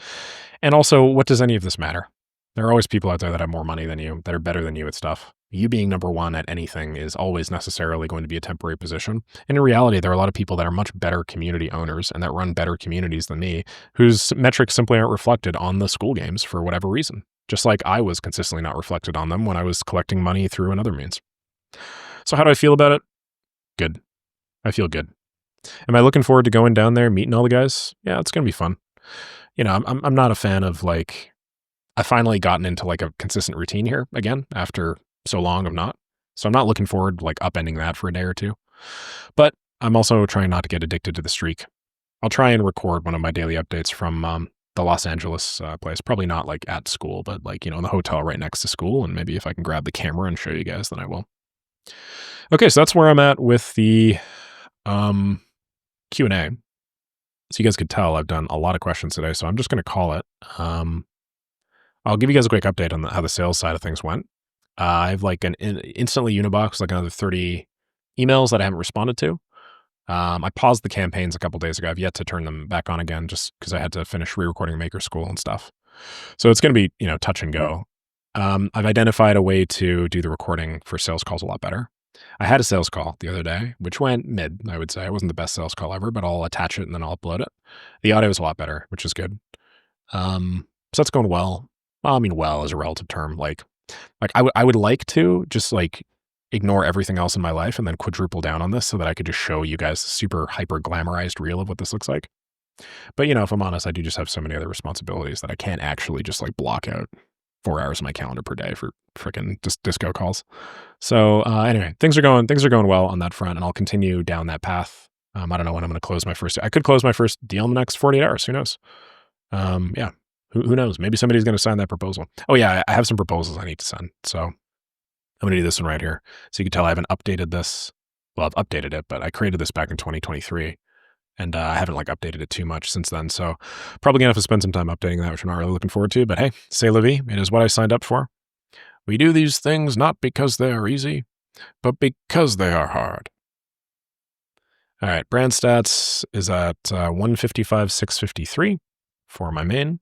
And also, what does any of this matter? There are always people out there that have more money than you, that are better than you at stuff. You being number one at anything is always necessarily going to be a temporary position. And in reality, there are a lot of people that are much better community owners and that run better communities than me, whose metrics simply aren't reflected on the school games for whatever reason. Just like I was consistently not reflected on them when I was collecting money through another means. So how do I feel about it? Good. I feel good. Am I looking forward to going down there, meeting all the guys? Yeah, it's going to be fun. I'm not a fan of like, I finally gotten into like a consistent routine here again after so long of not. So I'm not looking forward to like upending that for a day or two. But I'm also trying not to get addicted to the streak. I'll try and record one of my daily updates from the Los Angeles place. Probably not like at school, but like, in the hotel right next to school. And maybe if I can grab the camera and show you guys, then I will. Okay, so that's where I'm at with the Q&A. So you guys could tell I've done a lot of questions today, so I'm just going to call it. I'll give you guys a quick update on how the sales side of things went. I have like an instantly Unibox, like another 30 emails that I haven't responded to. I paused the campaigns a couple days ago. I've yet to turn them back on again just because I had to finish re-recording Maker School and stuff. So it's going to be, touch and go. I've identified a way to do the recording for sales calls a lot better. I had a sales call the other day, which went mid, I would say. It wasn't the best sales call ever, but I'll attach it and then I'll upload it. The audio is a lot better, which is good. So that's going well. Well, I mean, well is a relative term. Like I would like to just like ignore everything else in my life and then quadruple down on this so that I could just show you guys the super hyper glamorized reel of what this looks like. But if I'm honest, I do just have so many other responsibilities that I can't actually just like block out 4 hours of my calendar per day for freaking disco calls. So anyway, things are going well on that front, and I'll continue down that path. I don't know when I'm going to close my first. I could close my first deal in the next 48 hours. Who knows? Yeah, who knows? Maybe somebody's going to sign that proposal. Oh yeah, I have some proposals I need to send. So I'm going to do this one right here. So you can tell I haven't updated this. Well, I've updated it, but I created this back in 2023. And I haven't like updated it too much since then. So probably gonna have to spend some time updating that, which I'm not really looking forward to. But hey, c'est la vie. It is what I signed up for. We do these things not because they are easy, but because they are hard. All right, brand stats is at 155,653 for my main.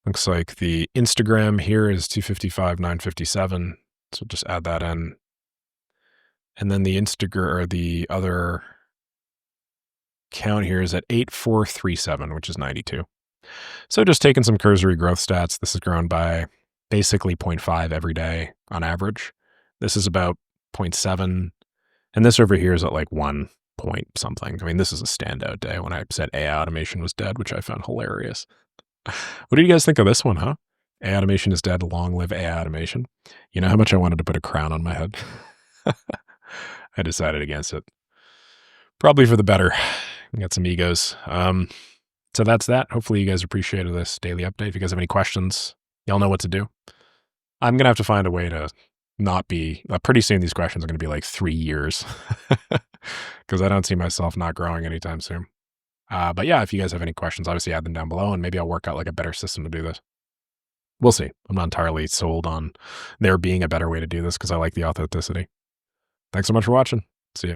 Looks like the Instagram here is 255,957. So just add that in. And then the Instagram or the other count here is at 8437, which is 92. So just taking some cursory growth stats, this has grown by basically zero point 0.5 every day on average. This is about 0.7, and this over here is at like 1 point something. I mean, this is a standout day when I said AI automation was dead, which I found hilarious. What do you guys think of this one, huh? AI automation is dead. Long live AI automation. You know how much I wanted to put a crown on my head? I decided against it. Probably for the better. Got some egos. So that's that. Hopefully you guys appreciated this daily update. If you guys have any questions, y'all know what to do. I'm going to have to find a way to not be, pretty soon these questions are going to be like 3 years because I don't see myself not growing anytime soon. But yeah, if you guys have any questions, obviously add them down below and maybe I'll work out like a better system to do this. We'll see. I'm not entirely sold on there being a better way to do this because I like the authenticity. Thanks so much for watching.